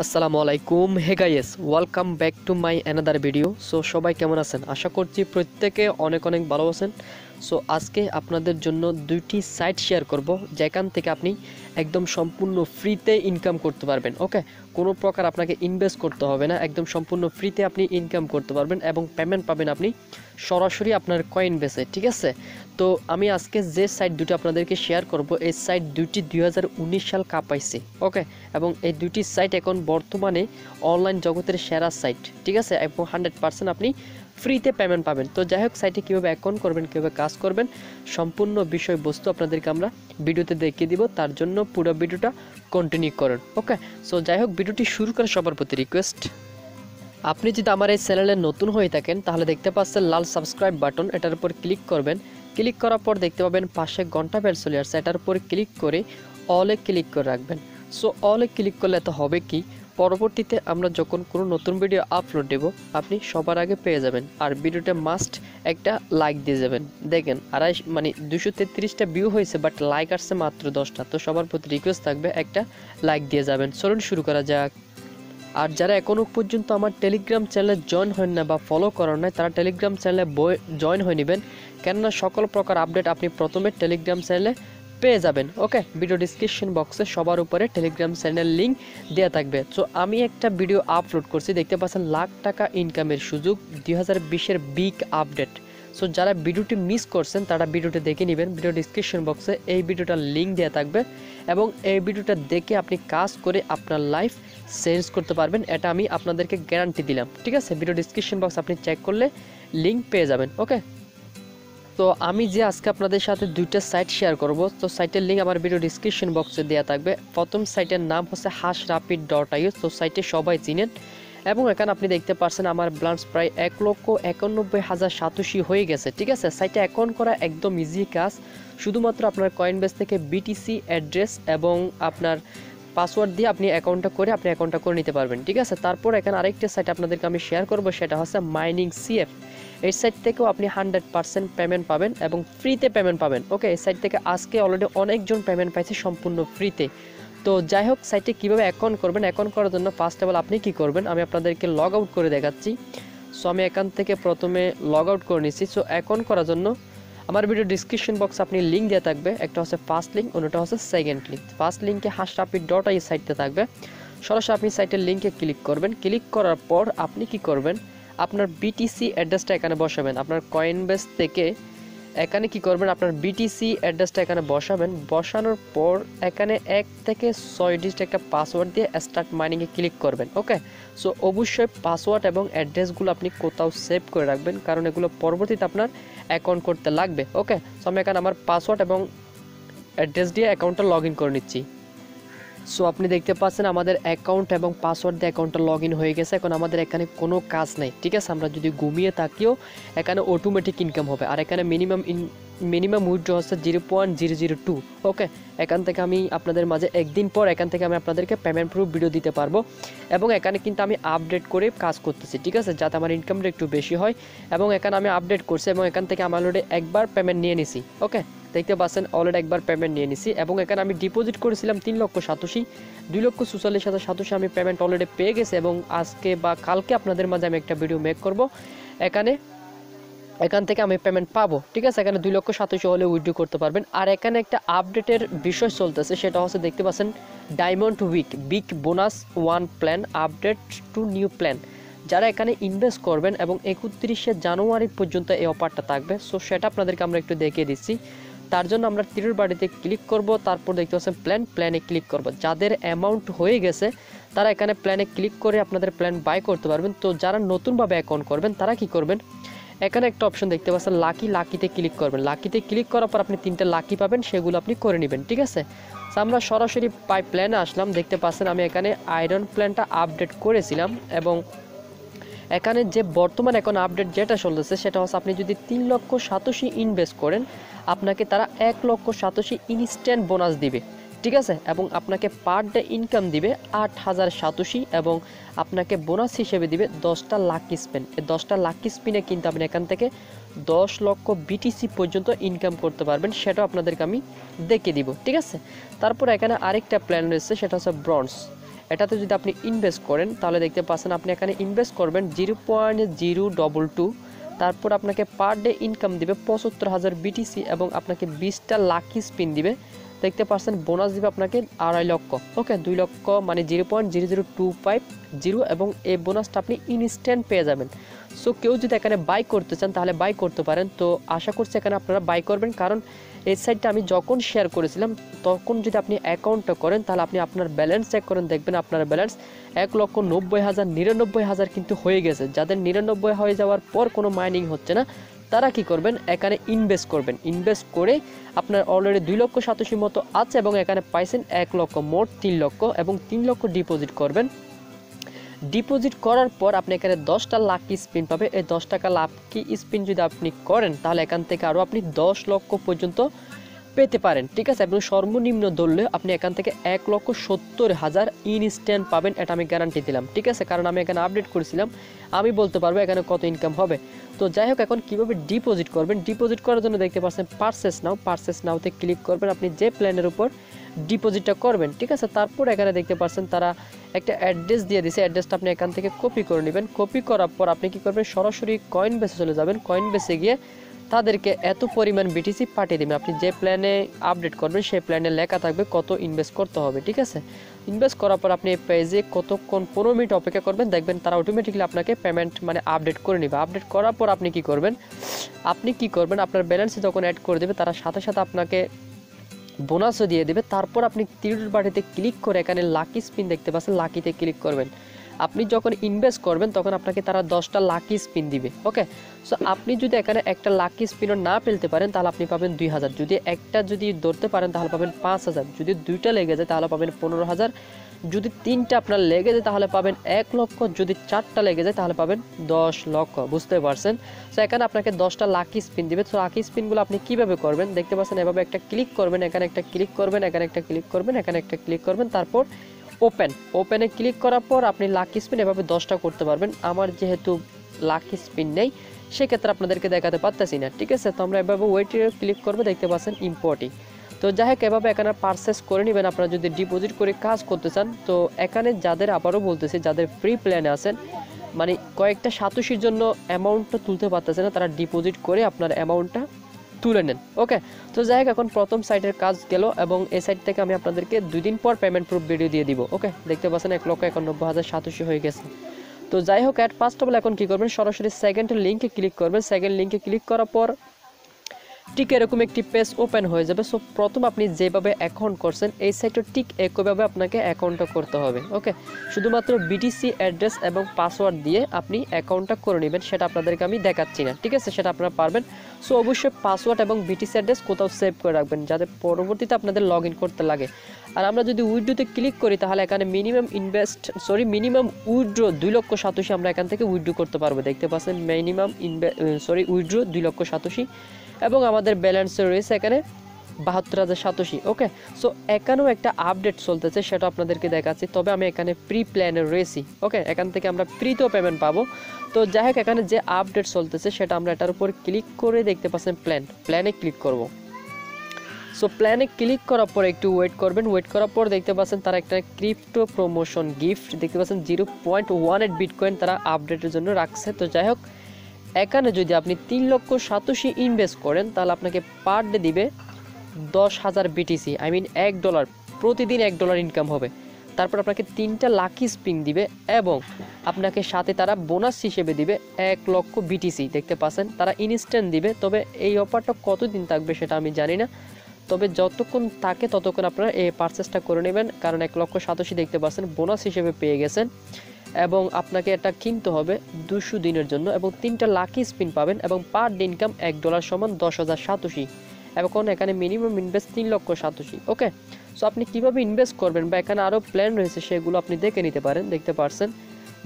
আসসালামু আলাইকুম। Hey guys, welcome back to my another video. So সবাই কেমন আছেন? আশা করছি প্রত্যেকে অনেক অনেক ভালো আছেন। সো আজকে আপনাদের জন্য দুইটি সাইট শেয়ার করব যেখান থেকে আপনি একদম সম্পূর্ণ ফ্রিতে ইনকাম করতে পারবেন। ওকে, কোনো প্রকার আপনাকে ইনভেস্ট করতে হবে না, একদম সম্পূর্ণ ফ্রিতে আপনি ইনকাম করতে পারবেন এবং পেমেন্ট পাবেন আপনি সরাসরি আপনার কয়েন বেসে। ঠিক আছে, তো আমি আজকে যে সাইট দুটো আপনাদেরকে শেয়ার করব, এই সাইট দুটি 2019 সাল কাঁপাইছে। ওকে, এবং এই দুটি সাইট এখন বর্তমানে অনলাইন জগতের সেরা সাইট। ঠিক আছে, এবং 100% আপনি ফ্রিতে পেমেন্ট পাবেন। তো যাই হোক, সাইটে কীভাবে অ্যাকাউন্ট করবেন, কীভাবে কাজ করবেন, সম্পূর্ণ বিষয়বস্তু আপনাদেরকে আমরা ভিডিওতে দেখিয়ে দিব। তার জন্য পুরো ভিডিওটা কন্টিনিউ করুন। ওকে, সো যাই হোক, ভিডিওটি শুরু করে সবার প্রতি রিকোয়েস্ট, আপনি যদি আমার এই চ্যানেলে নতুন হয়ে থাকেন তাহলে দেখতে পাচ্ছেন লাল সাবস্ক্রাইব বাটন, এটার উপর ক্লিক করবেন। ক্লিক করার পর দেখতে পাবেন পাশে ঘন্টা বেল চলে আসছে, এটার উপর ক্লিক করে অলে ক্লিক করে রাখবেন। সো অলে ক্লিক করলে তো হবে কি, পরবর্তীতে আমরা যখন কোনো নতুন ভিডিও আপলোড দেব আপনি সবার আগে পেয়ে যাবেন। আর ভিডিওটা মাস্ট একটা লাইক দিয়ে যাবেন। দেখেন 233টা ভিউ হয়েছে, বাট লাইক আসছে মাত্র 10টা। তো সবার প্রতি রিকোয়েস্ট থাকবে একটা লাইক দিয়ে যাবেন। চলুন শুরু করা যাক। আর যারা এখনও পর্যন্ত আমার টেলিগ্রাম চ্যানেলে জয়েন হন না বা ফলো করার নাই, তারা টেলিগ্রাম চ্যানেলে জয়েন হয়ে নেবেন, কেননা সকল প্রকার আপডেট আপনি প্রথমে টেলিগ্রাম চ্যানেলে পেয়ে যাবেন। ওকে, ভিডিও ডিসক্রিপশন বক্সে সবার উপরে টেলিগ্রাম চ্যানেল লিঙ্ক দেওয়া থাকবে। সো আমি একটা ভিডিও আপলোড করছি, দেখতে পাচ্ছেন লাখ টাকা ইনকামের সুযোগ 2020-এর বিগ আপডেট। সো যারা ভিডিওটি মিস করছেন তারা ভিডিওটি দেখে নেবেন। ভিডিও ডিসক্রিপশন বক্সে এই ভিডিওটার লিঙ্ক দেওয়া থাকবে এবং এই ভিডিওটা দেখে আপনি কাজ করে আপনার লাইফ চেঞ্জ করতে পারবেন, এটা আমি আপনাদেরকে গ্যারান্টি দিলাম। ঠিক আছে, ভিডিও ডিসক্রিপশন বক্স আপনি চেক করলে লিঙ্ক পেয়ে যাবেন। ওকে, তো আমি যে আজকে আপনাদের সাথে দুইটা সাইট শেয়ার করব, তো সাইটের লিঙ্ক আমার ভিডিও ডিসক্রিপশন বক্সে দেওয়া থাকবে। প্রথম সাইটের নাম হচ্ছে hashrapid.io। তো সাইটে সবাই চিনেন এবং এখানে আপনি দেখতে পাচ্ছেন আমার ব্যালেন্স প্রায় 1,91,000 সাতোশি হয়ে গেছে। ঠিক আছে, সাইটে অ্যাকাউন্ট করা একদম ইজি কাজ। শুধুমাত্র আপনার কয়েনবেস থেকে বিটিসি অ্যাড্রেস এবং আপনার পাসওয়ার্ড দিয়ে আপনি অ্যাকাউন্টটা করে নিতে পারবেন। ঠিক আছে, তারপর এখানে আরেকটা সাইট আপনাদেরকে আমি শেয়ার করব, সেটা হচ্ছে miningcheap। এই সাইট থেকেও আপনি 100% পেমেন্ট পাবেন এবং ফ্রিতে পেমেন্ট পাবেন। ওকে, এই সাইট থেকে আজকে অলরেডি অনেকজন পেমেন্ট পাইছে সম্পূর্ণ ফ্রিতে। তো যাই হোক, সাইটে কীভাবে অ্যাকাউন্ট করবেন, অ্যাকাউন্ট করার জন্য ফার্স্ট অফ অল আপনি কী করবেন আমি আপনাদেরকে লগ আউট করে দেখাচ্ছি। সো আমি এখান থেকে প্রথমে লগ আউট করে নিচ্ছি। সো অ্যাকাউন্ট করার জন্য আমার ভিডিও ডিসক্রিপশন বক্সে আপনি লিঙ্ক দেওয়া থাকবে, একটা হচ্ছে ফার্স্ট লিঙ্ক, অন্যটা হচ্ছে সেকেন্ড লিঙ্ক। ফার্স্ট লিঙ্কে hashrapid.io সাইটে থাকবে, সরাসরি আপনি সাইটের লিঙ্কে ক্লিক করবেন। ক্লিক করার পর আপনি কি করবেন, আপনার বিটিসি অ্যাড্রেসটা এখানে বসাবেন। আপনার কয়েনবেস থেকে এখানে কি করবেন, আপনার বিটিসি অ্যাড্রেসটা এখানে বসাবেন। বসানোর পর এখানে 1 থেকে 6 ডিজিট একটা পাসওয়ার্ড দিয়ে স্টার্ট মাইনিংয়ে ক্লিক করবেন। ওকে, সো অবশ্যই পাসওয়ার্ড এবং অ্যাড্রেসগুলো আপনি কোথাও সেভ করে রাখবেন, কারণ এগুলো পরবর্তীতে আপনার অ্যাকাউন্ট করতে লাগবে। ওকে, সো আমি এখানে আমার পাসওয়ার্ড এবং অ্যাড্রেস দিয়ে অ্যাকাউন্টটা লগ ইন করে নিচ্ছি। সো আপনি দেখতে পাচ্ছেন আমাদের অ্যাকাউন্ট এবং পাসওয়ার্ড দিয়ে অ্যাকাউন্টটা লগ ইন হয়ে গেছে। এখন আমাদের এখানে কোনো কাজ নেই। ঠিক আছে, আমরা যদি ঘুমিয়ে থাকিও এখানে অটোমেটিক ইনকাম হবে। আর এখানে মিনিমাম উইথড্র হচ্ছে 0.002। ওকে, এখান থেকে আমি আপনাদের মাঝে একদিন পর এখান থেকে আমি আপনাদেরকে পেমেন্ট প্রুফ ভিডিও দিতে পারবো এবং এখানে কিন্তু আমি আপডেট করে কাজ করতেছি। ঠিক আছে, যাতে আমার ইনকামটা একটু বেশি হয়। এবং এখানে আমি আপডেট করছি এবং এখান থেকে আমার অলরেডি একবার পেমেন্ট নিয়ে নিছি। ওকে, দেখতে পাচ্ছেন অলরেডি একবার পেমেন্ট নিয়ে নিছি এবং এখানে আমি ডিপোজিট করেছিলাম 3 লক্ষ সাতোশি, 2,44,000 সাতোশি আমি পেমেন্ট অলরেডি পেয়ে গেছি। এবং আজকে বা কালকে আপনাদের মাঝে আমি একটা ভিডিও মেক করব, এখান থেকে আমি পেমেন্ট পাবো। ঠিক আছে, এখানে 2,87,000 হলে উইথড্র করতে পারবেন। আর এখানে একটা আপডেটের বিষয় চলতেছে, সেটা হচ্ছে দেখতে পাচ্ছেন diamond week big bonus 1 plan update to new plan. যারা এখানে ইনভেস্ট করবেন এবং 31শে জানুয়ারি পর্যন্ত এই অফারটা থাকবে। সো সেটা আপনাদেরকে আমরা একটু দেখিয়ে দিচ্ছি। তার জন্য আমরা তীরের বাড়িতে ক্লিক করব, তারপর দেখতে পাচ্ছেন প্ল্যানে ক্লিক করব। যাদের অ্যামাউন্ট হয়ে গেছে তারা এখানে প্ল্যানে ক্লিক করে আপনাদের প্ল্যান বাই করতে পারবেন। তো যারা নতুনভাবে অ্যাকাউন্ট করবেন তারা কি করবেন, এখানে একটা অপশন দেখতে পাচ্ছেন লাকিতে ক্লিক করবেন। লাকিতে ক্লিক করার পর আপনি 3টা লাকি পাবেন, সেগুলো আপনি করে নেবেন। ঠিক আছে, আমরা সরাসরি প্ল্যানে আসলাম। দেখতে পাচ্ছেন আমি এখানে আয়রন প্ল্যানটা আপডেট করেছিলাম এবং এখানে যে বর্তমান এখন আপডেট যেটা চলতেছে সেটা হচ্ছে আপনি যদি 3,87,000 ইনভেস্ট করেন আপনাকে তারা 1,87,000 ইনস্ট্যান্ট বোনাস দিবে। ঠিক আছে, এবং আপনাকে পার ডে ইনকাম দিবে 8,000 সাতোশি এবং আপনাকে বোনাস হিসেবে দিবে 10টা লাকি স্পিন। এই 10টা লাকি স্পিনে কিন্তু আপনি এখান থেকে 10 লক্ষ বিটিসি পর্যন্ত ইনকাম করতে পারবেন, সেটাও আপনাদেরকে আমি দেখিয়ে দিব। ঠিক আছে, তারপর এখানে আরেকটা প্ল্যান রয়েছে, সেটা হচ্ছে ব্রঞ্জ। এটাতে যদি আপনি ইনভেস্ট করেন তাহলে দেখতে পাচ্ছেন আপনি এখানে ইনভেস্ট করবেন 0.022, তারপর আপনাকে পার ডে ইনকাম দিবে 75,000 বিটিসি এবং আপনাকে 20টা লাকি স্পিন দিবে। দেখতে পাচ্ছেন বোনাস দিবে আপনাকে 2.5 লক্ষ। ওকে, 2 লক্ষ মানে 0.00250 এবং এই বোনাসটা আপনি ইনস্ট্যান্ট পেয়ে যাবেন। সো কেউ যদি এখানে বাই করতে চান তাহলে বাই করতে পারেন। তো আশা করছি এখানে আপনারা বাই করবেন, কারণ এই সাইটটা আমি যখন শেয়ার করেছিলাম তখন যদি আপনি অ্যাকাউন্টটা করেন তাহলে আপনি আপনার ব্যালেন্স চেক করেন, দেখবেন আপনার ব্যালেন্স 1,90,000 99,000 কিন্তু হয়ে গেছে। যাদের 99 হয়ে যাওয়ার পর কোনো মাইনিং হচ্ছে না তারা কি করবেন, এখানে ইনভেস্ট করবেন। ইনভেস্ট করে আপনার অলরেডি 2 লক্ষ 87 মতো আছে এবং এখানে পাইছেন 1 লক্ষ, মোট 3 লক্ষ এবং 3 লক্ষ ডিপোজিট করবেন। ডিপোজিট করার পর আপনি এখানে 10টা লাকি স্পিন পাবে। এই 10 টাকা লাকি স্পিন যদি আপনি করেন তাহলে এখান থেকে আরও আপনি 10 লক্ষ পর্যন্ত পেতে পারেন, ঠিক আছে। এবং সর্বনিম্ন ধরলে আপনি এখান থেকে 1,70,000 ইনস্ট্যান্ট পাবেন, এটা আমি গ্যারান্টি দিলাম, ঠিক আছে। কারণ আমি এখানে আপডেট করেছিলাম, আমি বলতে পারবো এখানে কত ইনকাম হবে। তো যাই হোক, এখন কীভাবে ডিপোজিট করবেন, ডিপোজিট করার জন্য দেখতে পাচ্ছেন পারচেস নাওতে ক্লিক করবেন, আপনি যে প্ল্যানের উপর ডিপোজিটটা করবেন, ঠিক আছে। তারপর এখানে দেখতে পাচ্ছেন তারা একটা অ্যাড্রেস দিয়ে দিয়েছে, অ্যাড্রেসটা আপনি এখান থেকে কপি করে নেবেন। কপি করার পর আপনি কি করবেন, সরাসরি কয়েন বেসে চলে যাবেন। কয়েন বেসে গিয়ে তাদেরকে এত পরিমাণ বিটিসি পাঠিয়ে দেবেন। আপনি যে প্ল্যানে আপডেট করবেন সেই প্ল্যানে লেখা থাকবে কত ইনভেস্ট করতে হবে, ঠিক আছে। ইনভেস্ট করার পর আপনি এই পেজে কতক্ষণ 15 মিনিট অপেক্ষা করবেন, দেখবেন তারা অটোমেটিকলি আপনাকে পেমেন্ট মানে আপডেট করে নেবে। আপডেট করার পর আপনি কি করবেন, আপনার ব্যালেন্সে যখন অ্যাড করে দেবে তারা সাথে সাথে আপনাকে বোনাসও দিয়ে দেবে। তারপর আপনি তীরের বাটিতে ক্লিক করে এখানে লাকি স্পিন দেখতে পাচ্ছেন, লাকিতে ক্লিক করবেন। আপনি যখন ইনভেস্ট করবেন তখন আপনাকে তারা 10টা লাকি স্পিন দিবে। ওকে, সো আপনি যদি এখানে একটা লাকি স্পিনও না ফেলতে পারেন তাহলে আপনি পাবেন 2,000, যদি একটা যদি ধরতে পারেন তাহলে পাবেন 5,000, যদি 2টা লেগে যায় তাহলে পাবেন 15,000, যদি 3টা আপনার লেগে যায় তাহলে পাবেন 1 লক্ষ, যদি 4টা লেগে যায় তাহলে পাবেন 10 লক্ষ, বুঝতে পারছেন। সো এখানে আপনাকে 10টা লাকি স্পিন দিবে। সো লাকি স্পিনগুলো আপনি কীভাবে করবেন দেখতে পাচ্ছেন, এভাবে একটা ক্লিক করবেন, এখানে একটা ক্লিক করবেন, এখানে একটা ক্লিক করবেন, এখানে একটা ক্লিক করবেন, তারপর ওপেনে ক্লিক করার পর আপনি লাকি স্পিন এভাবে 10টা করতে পারবেন। আমার যেহেতু লাকি স্পিন নেই সেক্ষেত্রে আপনাদেরকে দেখাতে পারতেছি না, ঠিক আছে। তো আমরা এভাবে ওয়েটে ক্লিক করবো, দেখতে পাচ্ছেন ইম্পোর্টিং। তো যাই হোক, এভাবে এখানে পারচেস করে নেবেন আপনারা যদি ডিপোজিট করে কাজ করতে চান। তো এখানে যাদের, আবারও বলতেছি, যাদের ফ্রি প্ল্যানে আছেন মানে কয়েকটা সাতোশির জন্য অ্যামাউন্টটা তুলতে পারতেছে না, তারা ডিপোজিট করে আপনার অ্যামাউন্টটা তুলে নেন। ওকে, তো যাই হোক, এখন প্রথম সাইটের কাজ গেল এবং এই সাইট থেকে আমি আপনাদেরকে 2 দিন পর পেমেন্ট প্রুফ ভিডিও দিয়ে দিব। ওকে, দেখতে পাচ্ছেন 1,91,087 হয়ে গেছে। তো যাই হোক, ফার্স্ট অফ অল এখন কী করবেন, সরাসরি সেকেন্ড লিঙ্কে ক্লিক করবেন। সেকেন্ড লিঙ্কে ক্লিক করার পর ঠিক এরকম একটি পেজ ওপেন হয়ে যাবে। সো প্রথম আপনি যেভাবে অ্যাকাউন্ট করছেন এই সাইটে ঠিক একইভাবে আপনাকে অ্যাকাউন্টটা করতে হবে। ওকে, শুধুমাত্র বিটিসি অ্যাড্রেস এবং পাসওয়ার্ড দিয়ে আপনি অ্যাকাউন্টটা করে নেবেন, সেটা আপনাদেরকে আমি দেখাচ্ছি না, ঠিক আছে, সেটা আপনারা পারবেন। সো অবশ্যই পাসওয়ার্ড এবং বিটিসি অ্যাড্রেস কোথাও সেভ করে রাখবেন যাতে পরবর্তীতে আপনাদের লগ ইন করতে লাগে। আর আমরা যদি উইথড্রোতে ক্লিক করি তাহলে এখানে মিনিমাম উইথড্রো 2,87,000 আমরা এখান থেকে উইথড্রো করতে পারবো। দেখতে পাচ্ছেন মিনিমাম উইথড্রো 2,87,000 এবং আমাদের ব্যালেন্সে রয়েছে এখানে 72,087। ওকে, সো এখানেও একটা আপডেট চলতেছে, সেটা আপনাদেরকে দেখাচ্ছি। তবে আমি এখানে প্রি প্ল্যানে রয়েছি। ওকে, এখান থেকে আমরা ফ্রিতেও পেমেন্ট পাবো। তো যাই হোক, এখানে যে আপডেট চলতেছে সেটা আমরা এটার উপর ক্লিক করে দেখতে পাচ্ছেন প্ল্যানে ক্লিক করব। সো প্ল্যানে ক্লিক করার পর একটু ওয়েট করবেন। ওয়েট করার পর দেখতে পাচ্ছেন তারা একটা ক্রিপ্টো প্রমোশন গিফট দেখতে পাচ্ছেন 0.18 বিটকয়েন তারা আপডেটের জন্য রাখছে। তো যাই হোক, এখানে যদি আপনি 3,87,000 ইনভেস্ট করেন তাহলে আপনাকে পার ডে দিবে 10,000 বিটিসি, $1, প্রতিদিন $1 ইনকাম হবে। তারপর আপনাকে 3টা লাকি স্পিন দিবে এবং আপনাকে সাথে তারা বোনাস হিসেবে দিবে 1 লক্ষ বিটিসি। দেখতে পাচ্ছেন তারা ইনস্ট্যান্ট দিবে। তবে এই অফারটা কতদিন থাকবে সেটা আমি জানি না, তবে যতক্ষণ থাকে ততক্ষণ আপনারা এই পারচেসটা করে নেবেন, কারণ 1,87,000 দেখতে পাচ্ছেন বোনাস হিসেবে পেয়ে গেছেন এবং আপনাকে এটা কিনতে হবে 200 দিনের জন্য এবং 3টা লাকি স্পিন পাবেন এবং পার ডে ইনকাম $1 সমান 10,087 এবং এখানে মিনিমাম ইনভেস্ট 3,87,000। ওকে, সো আপনি কিভাবে ইনভেস্ট করবেন বা এখানে আরও প্ল্যান রয়েছে সেগুলো আপনি দেখে নিতে পারেন। দেখতে পাচ্ছেন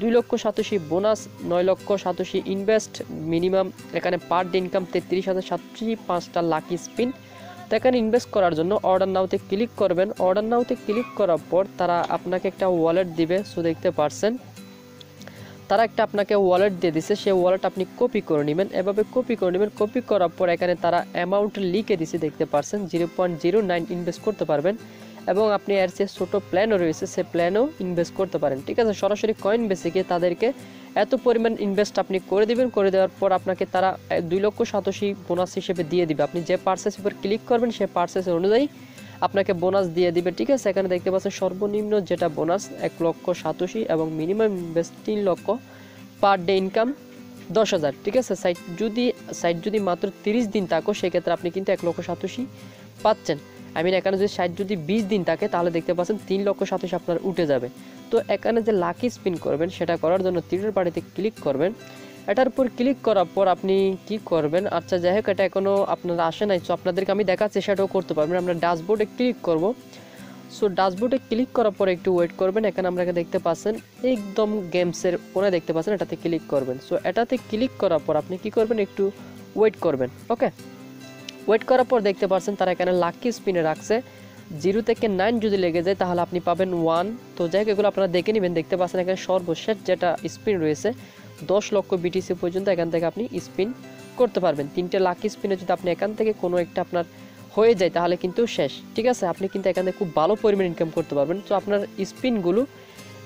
2,87,000 বোনাস, 9,87,000 ইনভেস্ট মিনিমাম, এখানে পার ডে ইনকাম 33,087, 5টা লাকি স্পিন। তো এখানে ইনভেস্ট করার জন্য অর্ডার নাওতে ক্লিক করবেন। অর্ডার নাওতে ক্লিক করার পর তারা আপনাকে একটা ওয়ালেট দিবে। সো দেখতে পাচ্ছেন তারা একটা আপনাকে ওয়ালেট দিয়ে দিছে, সেই ওয়ালেট আপনি কপি করে নেবেন। এভাবে কপি করে নেবেন। কপি করার পর এখানে তারা অ্যামাউন্ট লিখে দিছে, দেখতে পাচ্ছেন 0.09 ইনভেস্ট করতে পারবেন এবং আপনি এর যে ছোটো প্ল্যানও রয়েছে সে প্ল্যানও ইনভেস্ট করতে পারেন। ঠিক আছে, সরাসরি কয়েন বেসে গিয়ে তাদেরকে এত পরিমাণ ইনভেস্ট আপনি করে দিবেন, করে দেওয়ার পর আপনাকে তারা 2,87,000 বোনাস হিসেবে দিয়ে দিবে। আপনি যে পার্সেস উপর ক্লিক করবেন সে পার্সেসের অনুযায়ী আপনাকে বোনাস দিয়ে দিবে। ঠিক আছে, এখানে দেখতে পাচ্ছেন সর্বনিম্ন যেটা বোনাস 1,87,000 এবং মিনিমাম ইনভেস্ট 3 লক্ষ, পার ডে ইনকাম 10,000। ঠিক আছে, সাইট যদি মাত্র 30 দিন থাকো সেক্ষেত্রে আপনি কিন্তু 1,87,000 পাচ্ছেন। এখানে যদি সাইট যদি 20 দিন থাকে তাহলে দেখতে পাচ্ছেন 3,87,000 আপনার উঠে যাবে। তো এখানে যে লাকি স্পিন করবেন সেটা করার জন্য তীরের বাড়িতে ক্লিক করবেন। এটার উপর ক্লিক করার পর আপনি কি করবেন, আচ্ছা যাই হোক এটা এখনও আপনারা আসে নাই, সো আপনাদেরকে আমি দেখাচ্ছি সেটাও করতে পারবেন। আমরা ড্যাশবোর্ডে ক্লিক করব। সো ড্যাশবোর্ডে ক্লিক করার পর একটু ওয়েট করবেন। এখানে আমরা দেখতে পাচ্ছেন একদম গেমসের কোনায় দেখতে পাচ্ছেন, এটাতে ক্লিক করবেন। সো এটাতে ক্লিক করার পর আপনি কি করবেন, একটু ওয়েট করবেন। ওকে, ওয়েট করার পর দেখতে পাচ্ছেন তারা এখানে লাকি স্পিনে রাখছে 0 থেকে 9 যদি লেগে যায় তাহলে আপনি পাবেন 1। তো যাই হোক এগুলো আপনারা দেখে নেবেন। দেখতে পাচ্ছেন এখানে সর্বশেষ যেটা স্পিন রয়েছে 10 লক্ষ বিটিসি পর্যন্ত এখান থেকে আপনি স্পিন করতে পারবেন। 3টে লাকি স্পিনে যদি আপনি এখান থেকে কোনো একটা আপনার হয়ে যায় তাহলে কিন্তু শেষ। ঠিক আছে, আপনি কিন্তু এখান থেকে খুব ভালো পরিমাণ ইনকাম করতে পারবেন। তো আপনার স্পিনগুলো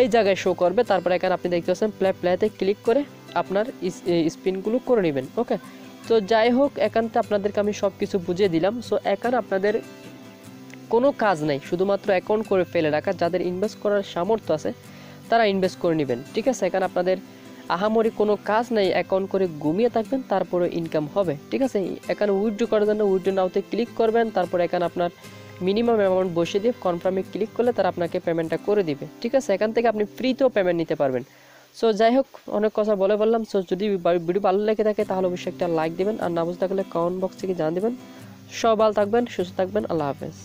এই জায়গায় শো করবে। তারপরে এখানে আপনি দেখতে পাচ্ছেন প্লেতে ক্লিক করে আপনার স্পিনগুলো করে নেবেন। ওকে, তো যাই হোক এখান থেকে আপনাদেরকে আমি সব কিছু বুঝিয়ে দিলাম। সো এখানে আপনাদের কোনো কাজ নেই, শুধুমাত্র অ্যাকাউন্ট করে ফেলে রাখা। যাদের ইনভেস্ট করার সামর্থ্য আছে তারা ইনভেস্ট করে নেবেন। ঠিক আছে, এখানে আপনাদের আহামরি কোনো কাজ নেই, অ্যাকাউন্ট করে ঘুমিয়ে থাকবেন তারপরে ইনকাম হবে। ঠিক আছে, এখানে উইথড্র করার জন্য উইথড্র নাওতে ক্লিক করবেন। তারপর এখানে আপনার মিনিমাম অ্যামাউন্ট বসিয়ে দিয়ে কনফার্মে ক্লিক করলে তারা আপনাকে পেমেন্টটা করে দিবে। ঠিক আছে, এখান থেকে আপনি ফ্রিতেও পেমেন্ট নিতে পারবেন। সো যাই হোক অনেক কথা বললাম। সো যদি ভিডিও ভালো লেগে থাকে তাহলে অবশ্যই একটা লাইক দিবেন, আর না বুঝতে থাকলে কমেন্ট বক্স থেকে জানিয়ে দেবেন। সব ভালো থাকবেন, সুস্থ থাকবেন, আল্লাহ হাফেজ।